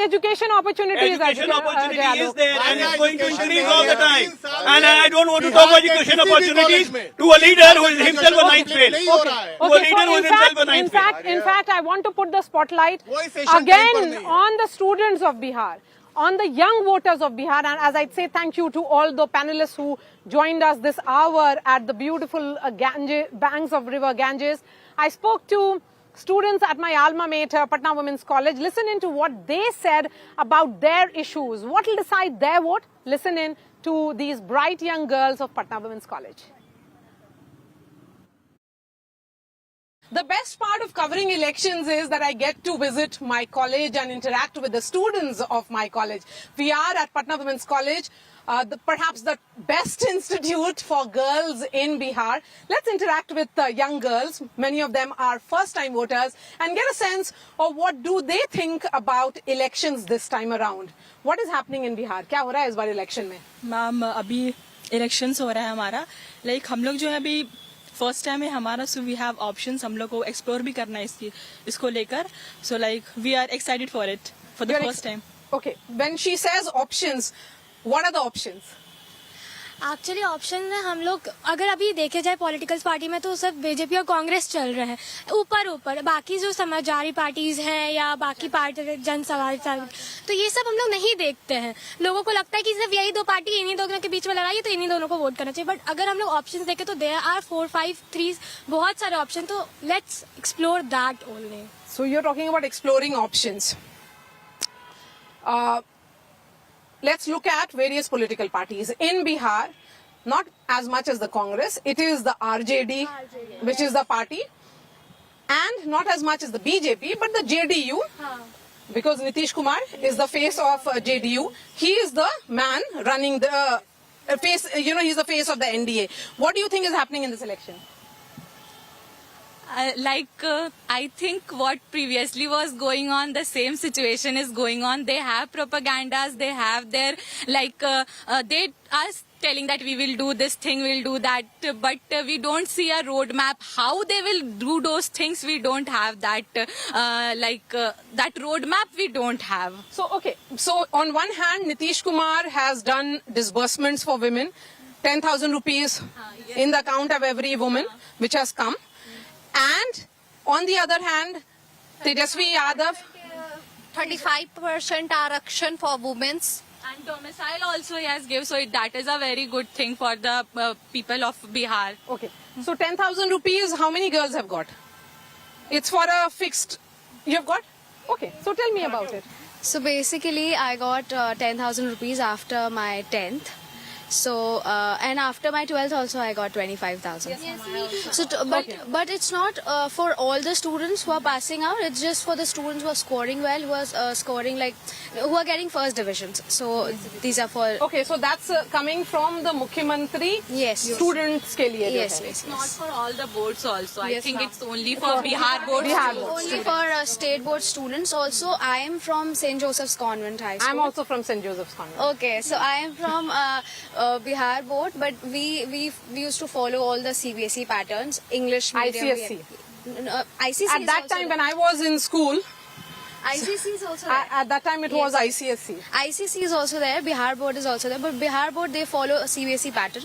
education opportunities? Education opportunity Ajay is Alok? there and it's going to increase all the time. And I don't want to talk about education opportunities to a leader who is himself a ninth fail. नहीं हो रहा है. To a leader who is himself a ninth fail. in fact, I want to put the spotlight वही session time पर again नहीं है. on the students of Bihar, on the young voters of Bihar, and as I'd say thank you to all the panelists who joined us this hour at the beautiful banks of River Ganges. I spoke to students at my alma mater, Patna Women's College. Listen in to what they said about their issues. What will decide their vote? Listen in to these bright young girls of Patna Women's College. The best part of covering elections is that I get to visit my college and interact with the students of my college. We are at Patna Women's College, perhaps the best institute for girls in Bihar. Let's interact with young girls. Many of them are first-time voters and get a sense of what do they think about elections this time around. What is happening in Bihar? क्या हो रहा है इस बार election में? Ma'am, अभी elections हो रहा है हमारा. हम लोग जो है अभी फर्स्ट टाइम है हमारा, सो वी हैव ऑप्शंस. हम लोग को एक्सप्लोर भी करना है इसको लेकर. So we are excited for it for the first time. Okay, when she says options, what are the options? Actually option में हम लोग अगर अभी देखे जाए पॉलिटिकल पार्टी में तो सिर्फ बीजेपी और कांग्रेस चल रहे हैं ऊपर. बाकी जो समाजवादी पार्टीज हैं या बाकी पार्टी जनसभा, तो ये सब हम लोग नहीं देखते हैं. लोगों को लगता है कि सिर्फ यही 2 पार्टी इन्हीं दोनों के बीच में लड़ाई है तो इन्हीं दोनों को वोट करना चाहिए. बट अगर हम लोग ऑप्शन देखें तो देयर आर 4, 5, 3 बहुत सारे ऑप्शन. तो let's explore that only. So you're talking about exploring options. Let's look at various political parties. In Bihar, not as much as the Congress, it is the RJD, which is the party, and not as much as the BJP, but the JDU, because Nitish Kumar is the face of JDU. He is the man running the face, he's the face of the NDA. What do you think is happening in this election? I think what previously was going on, the same situation is going on. They have propagandas, they have their, they are telling that we will do this thing, we'll do that, but we don't see a roadmap. How they will do those things, we don't have that, that roadmap we don't have. So on one hand, Nitish Kumar has done disbursements for women, 10,000 rupees in the account of every woman, which has come. And on the other hand, Tejasvi Yadav, 35% आरक्षण for women's. And domicile also he has given, so that is a very good thing for the people of Bihar. Okay. So 10,000 rupees, how many girls have got? It's for a fixed. You have got? Okay. So tell me about it. So basically, I got 10,000 rupees after my 10th. So and after my 12th also I got 25,000. So but it's not for all the students who are passing out. It's just for the students who are scoring well, who are scoring like who are getting first divisions. So these are for. Okay, so that's coming from the Mukhyamantri. Yes. Students के लिए. Yes, yes. not for all the boards also. Yes, I think ma'am. it's only for Bihar board. Bihar board. Only for state board students. Also, I am from St. Joseph's Convent High School. I'm also from St. Joseph's Convent. Okay, so I am from Bihar board, but we used to follow all the CBSE patterns, English medium. ICSE. ICSE. At that time when I was in school, ICSE is also there. at that time it was ICSE. ICSE is also there, Bihar board is also there, but Bihar board they follow a CBSE pattern.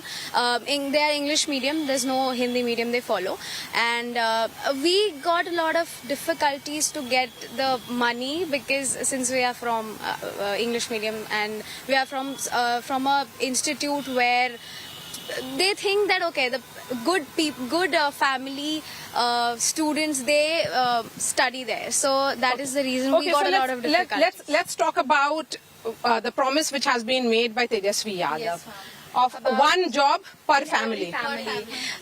They are English medium, there's no Hindi medium they follow, and we got a lot of difficulties to get the money because since we are from English medium and we are from a institute where they think that okay, the good family students they study there, so that is the reason we got a lot of difficulties. Let's talk about the promise which has been made by Tejasvi Yadav. Yes, of one job per family.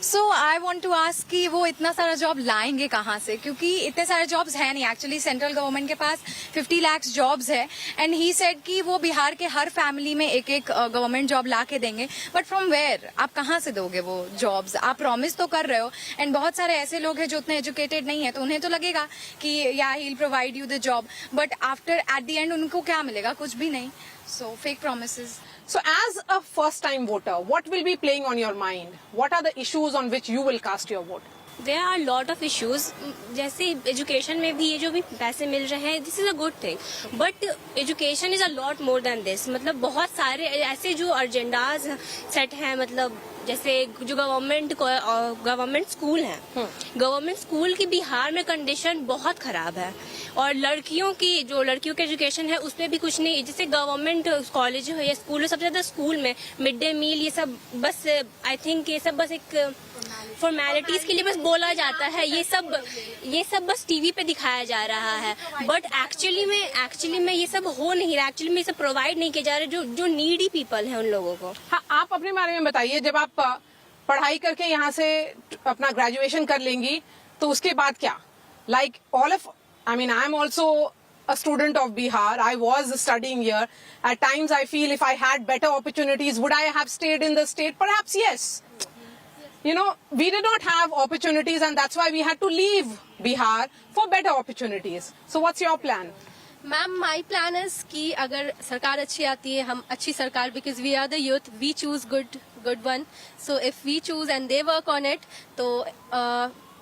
So I want to ask कि वो इतना सारा job लाएंगे कहाँ से, क्योंकि इतने सारे जॉब्स हैं नहीं. एक्चुअली सेंट्रल गवर्नमेंट के पास 50 लाख जॉब्स है एंड ही सेड कि वो बिहार के हर फैमिली में एक एक गवर्नमेंट जॉब ला के देंगे, बट फ्रॉम वेयर, आप कहाँ से दोगे वो जॉब्स? आप प्रॉमिस तो कर रहे हो एंड बहुत सारे ऐसे लोग हैं जो उतने एजुकेटेड नहीं है, तो उन्हें तो लगेगा कि या he will provide you the job, but after at the end उनको क्या मिलेगा? कुछ भी नहीं. So fake promises. So as a first time voter, what will be playing on your mind? What are the issues on which you will cast your vote? There are lot of issues. जैसे education में भी ये जो भी पैसे मिल रहे हैं, this is a good thing, but education is a lot more than this. मतलब बहुत सारे ऐसे जो एजेंडाज सेट हैं, मतलब जैसे जो गवर्नमेंट स्कूल हैं, गवर्नमेंट स्कूल की बिहार में कंडीशन बहुत खराब है, और लड़कियों के एजुकेशन है उसमें भी कुछ नहीं. जैसे गवर्नमेंट कॉलेज हो या स्कूल हो, सबसे ज्यादा स्कूल में मिड डे मील ये सब बस आई थिंक ये सब बस एक फॉर्मेलिटीज के लिए बस बोला जाता है. ये सब बस टीवी पे दिखाया जा रहा है, बट एक्चुअली में ये सब हो नहीं रहा. एक्चुअली में ये सब प्रोवाइड नहीं किए जा रहे जो नीडी पीपल हैं उन लोगों को. हाँ, आप अपने बारे में बताइए. जब आप पढ़ाई करके यहाँ से अपना ग्रेजुएशन कर लेंगी तो उसके बाद क्या? Like I am also a student of Bihar. I was studying here. At times I feel if I had better opportunities, would I have stayed in the state? Perhaps yes. You know, we did not have opportunities and that's why we had to leave Bihar for better opportunities. So what's your plan? Ma'am, my plan is कि अगर सरकार अच्छी आती है, हम अच्छी सरकार, because we are the youth, we choose good one. So if we choose and they work on it, तो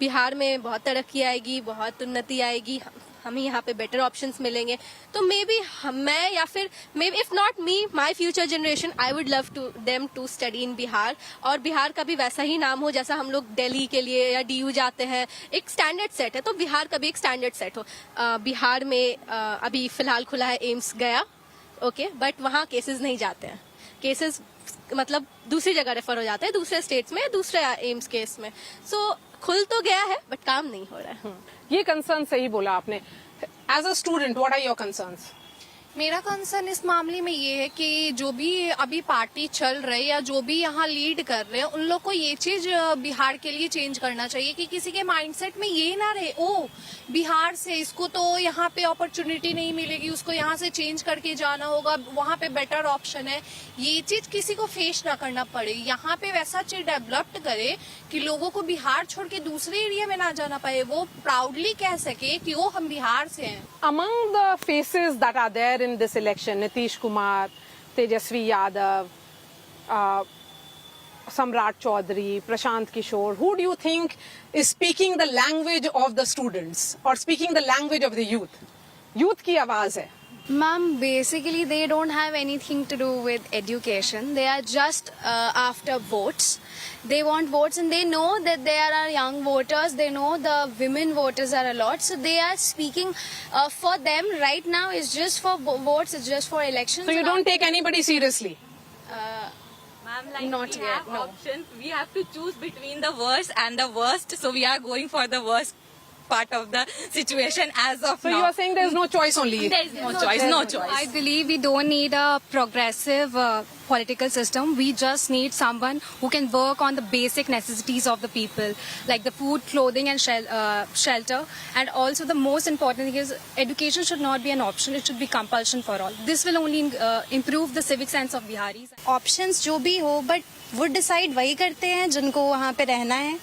बिहार में बहुत तरक्की आएगी, बहुत उन्नति आएगी, हमें यहाँ पे बेटर ऑप्शंस मिलेंगे. तो मे बी मैं या फिर maybe if not me, my future generation, I would love to them to study in Bihar, और बिहार का भी वैसा ही नाम हो जैसा हम लोग दिल्ली के लिए या डीयू जाते हैं. एक स्टैंडर्ड सेट है, तो बिहार का भी एक स्टैंडर्ड सेट हो. बिहार में अभी फिलहाल खुला है एम्स गया, ओके, बट वहाँ केसेस नहीं जाते हैं. केसेस मतलब दूसरी जगह रेफर हो जाते हैं, दूसरे स्टेट्स में, दूसरे एम्स केस में. सो खुल तो गया है बट काम नहीं हो रहा है. ये कंसर्न सही बोला आपने. As a student, what are your concerns? मेरा कंसर्न इस मामले में ये है कि जो भी अभी पार्टी चल रही है या जो भी यहाँ लीड कर रहे हैं, उन लोग को ये चीज बिहार के लिए चेंज करना चाहिए कि किसी के माइंडसेट में ये ना रहे, ओ बिहार से इसको तो यहाँ पे अपॉर्चुनिटी नहीं मिलेगी, उसको यहाँ से चेंज करके जाना होगा, वहाँ पे बेटर ऑप्शन है. ये चीज किसी को फेस ना करना पड़े. यहाँ पे वैसा चीज डेवलप्ड करे कि लोगों को बिहार छोड़ के दूसरे एरिया में ना जाना पाए, वो प्राउडली कह सके कि वो हम बिहार से हैं. Among the faces that are there in this election, Nitish Kumar, Tejasvi Yadav, Samrat Chaudhary, Prashant Kishore, who do you think is speaking the language of the students or speaking the language of the youth? Youth की आवाज है. Ma'am, basically they don't have anything to do with education. They are just after votes. They want votes and they know that there are young voters. They know the women voters are a lot. So they are speaking for them right now. It's just for votes. It's just for elections. So you don't take anybody seriously? Ma'am, like Not we yet, have no. options. We have to choose between the worst and the worst. So we are going for the worst part of the situation as of So now. you are saying there is no choice only? There is no choice. No choice. I believe we don't need a progressive political system. We just need someone who can work on the basic necessities of the people, like the food, clothing and shelter. And also the most important thing is education should not be an option. It should be compulsion for all. This will only improve the civic sense of Biharis. Options जो भी हो, but वो decide वही करते हैं जिनको वहाँ पे रहना है,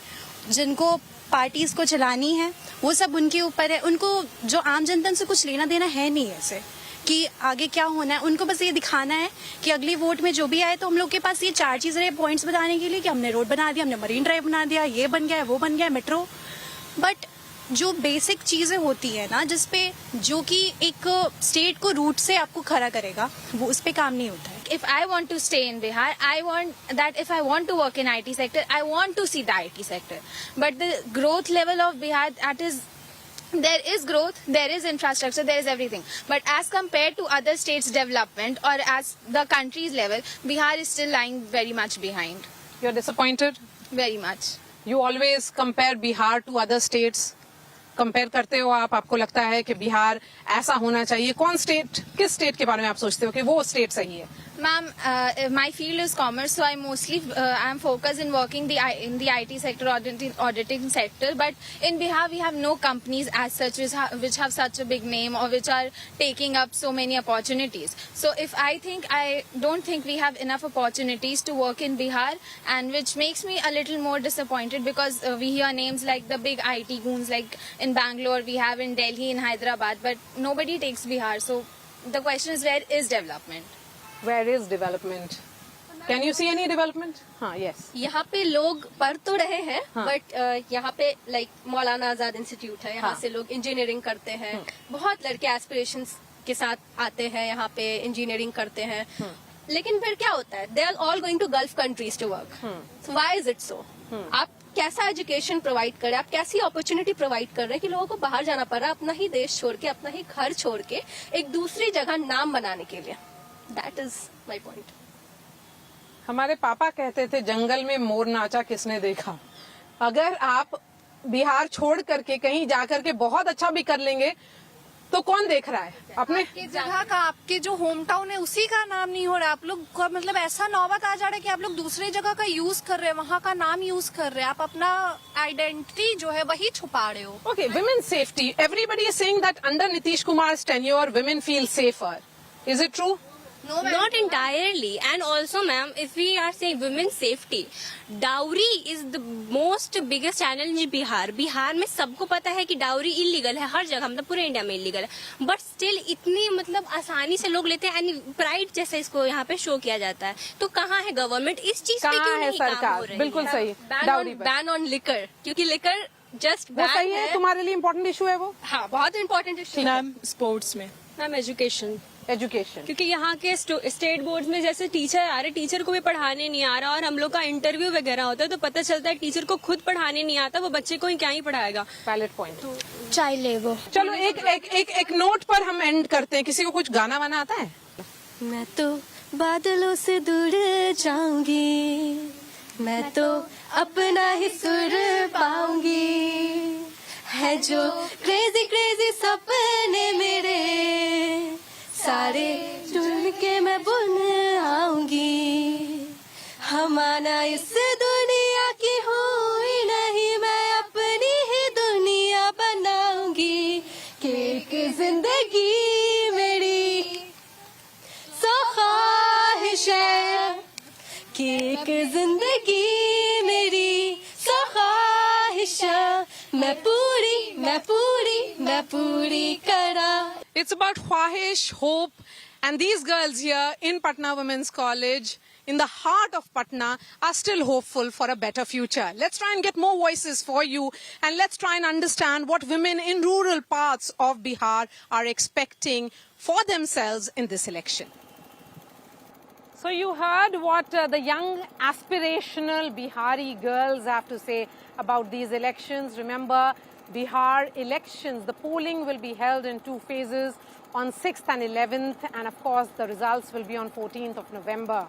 जिनको पार्टीज को चलानी है, वो सब उनके ऊपर है. उनको जो आम जनता से कुछ लेना देना है नहीं ऐसे कि आगे क्या होना है. उनको बस ये दिखाना है कि अगली वोट में जो भी आए तो हम लोग के पास ये 4 चीजें रहे पॉइंट्स बताने के लिए कि हमने रोड बना दिया, हमने मरीन ड्राइव बना दिया, ये बन गया, वो बन गया, मेट्रो. बट जो बेसिक चीजें होती है ना, जिसपे जो कि एक स्टेट को रूट से आपको खड़ा करेगा, वो उस पे काम नहीं होता है. If I want to stay in Bihar, I want that if I want to work in IT sector, I want to see the IT sector. But the growth level of Bihar, that is, there is growth, there is infrastructure, there is everything. But as compared to other states' development or as the country's level, Bihar is still lying very much behind. You're disappointed? Very much. You always compare Bihar to other states. Compare करते हो आप, आपको लगता है कि बिहार ऐसा होना चाहिए. कौन स्टेट, किस स्टेट के बारे में आप सोचते हो कि वो स्टेट सही है? Ma'am, my field is commerce, so I mostly I'm focused in working in the IT sector, auditing sector. But in Bihar, we have no companies as such which have such a big name or which are taking up so many opportunities. So I don't think we have enough opportunities to work in Bihar, and which makes me a little more disappointed because we hear names like the big IT goons, like in Bangalore, we have in Delhi, in Hyderabad, but nobody takes Bihar. So the question is, where is development? Where is development? Can you see any development? हाँ, yes. यहाँ पे लोग पढ़ तो रहे हैं, but यहाँ पे लाइक मौलाना आजाद इंस्टीट्यूट है, यहाँ से लोग इंजीनियरिंग करते हैं. बहुत लड़के एस्पिरेशंस के साथ आते हैं यहाँ पे, इंजीनियरिंग करते हैं. लेकिन फिर क्या होता है? They are all going to Gulf countries to work. So why is it so? आप कैसा एजुकेशन प्रोवाइड कर रहे हैं, आप कैसी अपॉर्चुनिटी प्रोवाइड कर रहे हैं कि लोगों को बाहर जाना पड़ रहा है अपना ही देश छोड़ के, अपना ही घर छोड़ के, एक दूसरी जगह नाम बनाने के लिए. That is my point. हमारे पापा कहते थे जंगल में मोर नाचा किसने देखा. अगर आप बिहार छोड़ करके कहीं जाकर के बहुत अच्छा भी कर लेंगे तो कौन देख रहा है? अपने आपकी जगह का, आपके जो होम टाउन है उसी का नाम नहीं हो रहा. आप लोग का मतलब ऐसा नौबत आ जा रहा है कि आप लोग दूसरी जगह का यूज कर रहे हैं, वहाँ का नाम यूज कर रहे हैं. आप अपना आइडेंटिटी जो है वही छुपा रहे हो. Okay, women's safety. Everybody is saying that under Nitish Kumar's tenure, women feel safer. Is it true? No, not entirely. And also, ma'am, if we are saying women's safety, dowry is the most biggest challenge in Bihar. Bihar में सबको पता है कि dowry illegal है हर जगह, मतलब पूरे India में इलीगल है. बट स्टिल इतनी मतलब आसानी से लोग लेते हैं एंड प्राइड जैसे इसको यहाँ पे शो किया जाता है. तो कहाँ है गवर्नमेंट इस चीज पे? क्यों नहीं काम हो रही है? बिल्कुल सही. बैन ऑन लिकर, क्योंकि लिकर जस्ट वो सही है. तुम्हारे लिए इम्पोर्टेंट इशू है वो? हाँ, बहुत इम्पोर्टेंट इशू. मैम स्पोर्ट्स में, मैम एजुकेशन, क्योंकि यहाँ के स्टेट बोर्ड्स में जैसे टीचर आ रहे, टीचर को भी पढ़ाने नहीं आ रहा, और हम लोग का इंटरव्यू वगैरह होता है तो पता चलता है टीचर को खुद पढ़ाने नहीं आता, वो बच्चे को ही क्या ही पढ़ाएगा. Valid point. Child labour. चलो एक नोट पर हम एंड करते हैं. किसी को कुछ गाना वाना आता है? मैं तो बादलों से दूर जाऊंगी, मैं तो अपना ही सुर पाऊंगी, है जो क्रेजी क्रेजी सपने मेरे सारे चुन के मैं बुन आऊंगी. हम आना इस दुनिया की हुई नहीं, मैं अपनी ही दुनिया बनाऊंगी. कि एक जिंदगी मेरी सो ख्वाहिश है, कि एक जिंदगी मेरी सो ख्वाहिश है, मैं पूरी करा. It's about Khwahish, hope, and these girls here in Patna Women's College in the heart of Patna are still hopeful for a better future. Let's try and get more voices for you, and let's try and understand what women in rural parts of Bihar are expecting for themselves in this election. So you heard what the young aspirational Bihari girls have to say about these elections. Remember, Bihar elections, the polling will be held in 2 phases on 6th and 11th, and of course the results will be on 14th of November.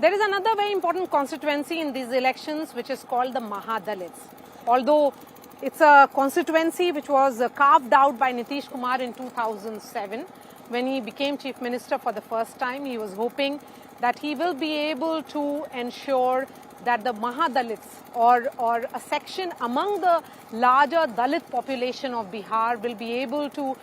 There is another very important constituency in these elections which is called the Mahadalits. Although it's a constituency which was carved out by Nitish Kumar in 2007 when he became Chief Minister for the first time. He was hoping that he will be able to ensure that the Mahadalits or a section among the larger Dalit population of Bihar will be able to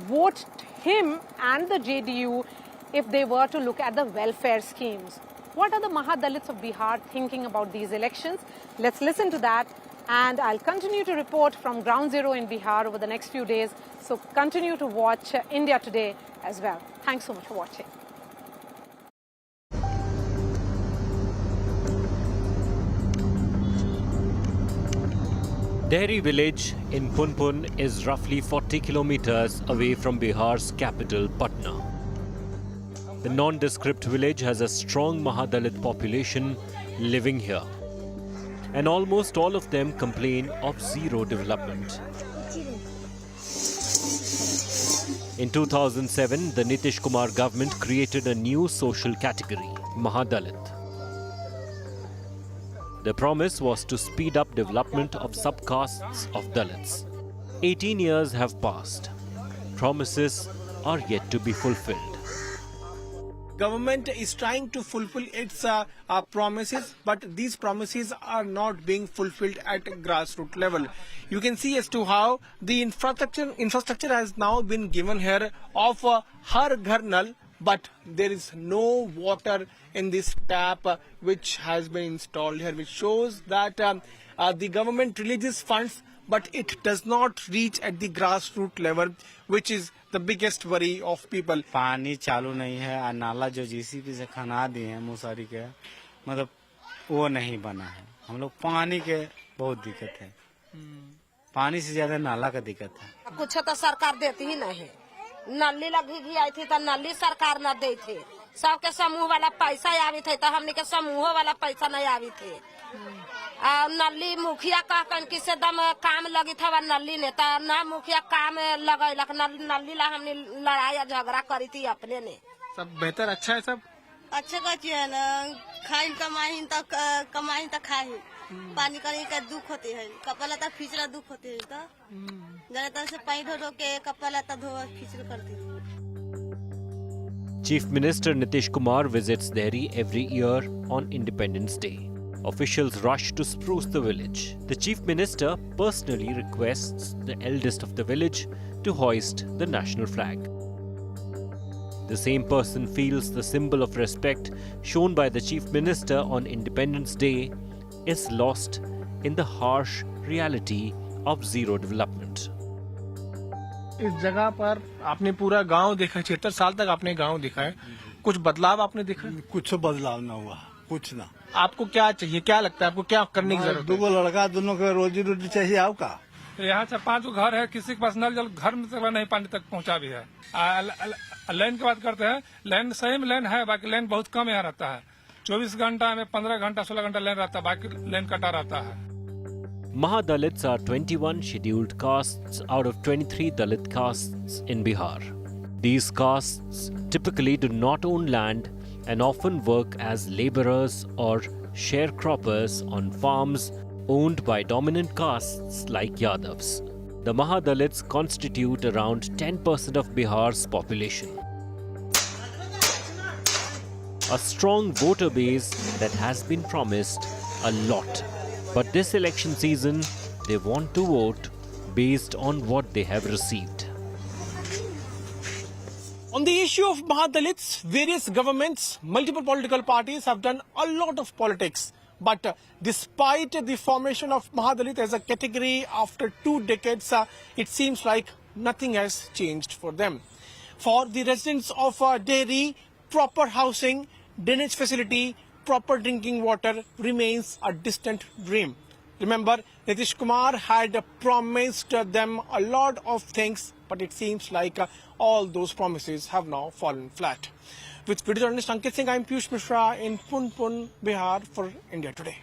vote him and the JDU if they were to look at the welfare schemes. What are the Mahadalits of Bihar thinking about these elections? Let's listen to that, and I'll continue to report from Ground Zero in Bihar over the next few days. So continue to watch India Today as well. Thanks so much for watching. Dehri village in Punpun is roughly 40 kilometers away from Bihar's capital, Patna. The nondescript village has a strong Mahadalit population living here, and almost all of them complain of zero development. In 2007, the Nitish Kumar government created a new social category, Mahadalit. The promise was to speed up development of subcastes of Dalits. 18 years have passed. Promises are yet to be fulfilled. Government is trying to fulfill its promises, but these promises are not being fulfilled at grassroots level. You can see as to how the infrastructure has now been given here of Har Ghar Nal, but there is no water in this tap which has been installed here, which shows that the government releases funds, but it does not reach at the grassroots level, which is the biggest worry of people. पानी चालू नहीं है और नाला जो GCB से खना दिए हैं मुसारी के, मतलब वो नहीं बना है. हम लोग पानी के बहुत दिक्कत है. पानी से ज्यादा नाला का दिक्कत है. कुछ तो सरकार देती ही नहीं है. नली लगी आई थी तो नली सरकार न दे थे. सबके समूह वाला पैसा आवी थे तो हमने के समूह वाला पैसा नहीं आवी थे. नली मुखिया कह किसे दम काम लगी था नली ने तो ना मुखिया काम लगैलक. नली ला हमने लड़ाई झगड़ा करी थी अपने ने. सब बेहतर अच्छा है. सब अच्छा कची है ना. खाई कमाई तो खाई. पानी करी का दुख होती है. कपड़ा तो खींचना दुख होती है. तो ज्यादातर से पानी धो के कपड़ा तो धो खींच करती है. Chief Minister Nitish Kumar visits Dehri every year on Independence Day. Officials rush to spruce the village. The Chief Minister personally requests the eldest of the village to hoist the national flag. The same person feels the symbol of respect shown by the Chief Minister on Independence Day is lost in the harsh reality of zero development. इस जगह पर आपने पूरा गांव देखा. 76 साल तक आपने गांव देखा है. कुछ बदलाव आपने देखा? कुछ बदलाव ना हुआ, कुछ ना. आपको क्या चाहिए, क्या लगता है आपको क्या करने की जरूरत है? 2 लड़का, दोनों को रोजी रोटी चाहिए. आपका यहाँ 4-5 घर है, किसी के पास नल जल घर में से नहीं पानी तक पहुँचा भी है. लाइन की बात करते हैं, लाइन सही में लाइन है, बाकी लाइन बहुत कम यहाँ रहता है. 24 घंटा में 15 घंटा 16 घंटा लाइन रहता है, बाकी लाइन कटा रहता है. Mahadalits are 21 scheduled castes out of 23 Dalit castes in Bihar. These castes typically do not own land and often work as laborers or sharecroppers on farms owned by dominant castes like Yadavs. The Mahadalits constitute around 10% of Bihar's population. A strong voter base that has been promised a lot. But this election season, they want to vote based on what they have received. On the issue of Mahadalits, various governments, multiple political parties have done a lot of politics. But despite the formation of Mahadalit as a category after 2 decades, it seems like nothing has changed for them. For the residents of Dehri, proper housing, drainage facility, proper drinking water remains a distant dream. Remember, Nitish Kumar had promised them a lot of things, but it seems like all those promises have now fallen flat. With video journalist Ankit Singh, I am Piyush Mishra in Punpun, Bihar for India Today.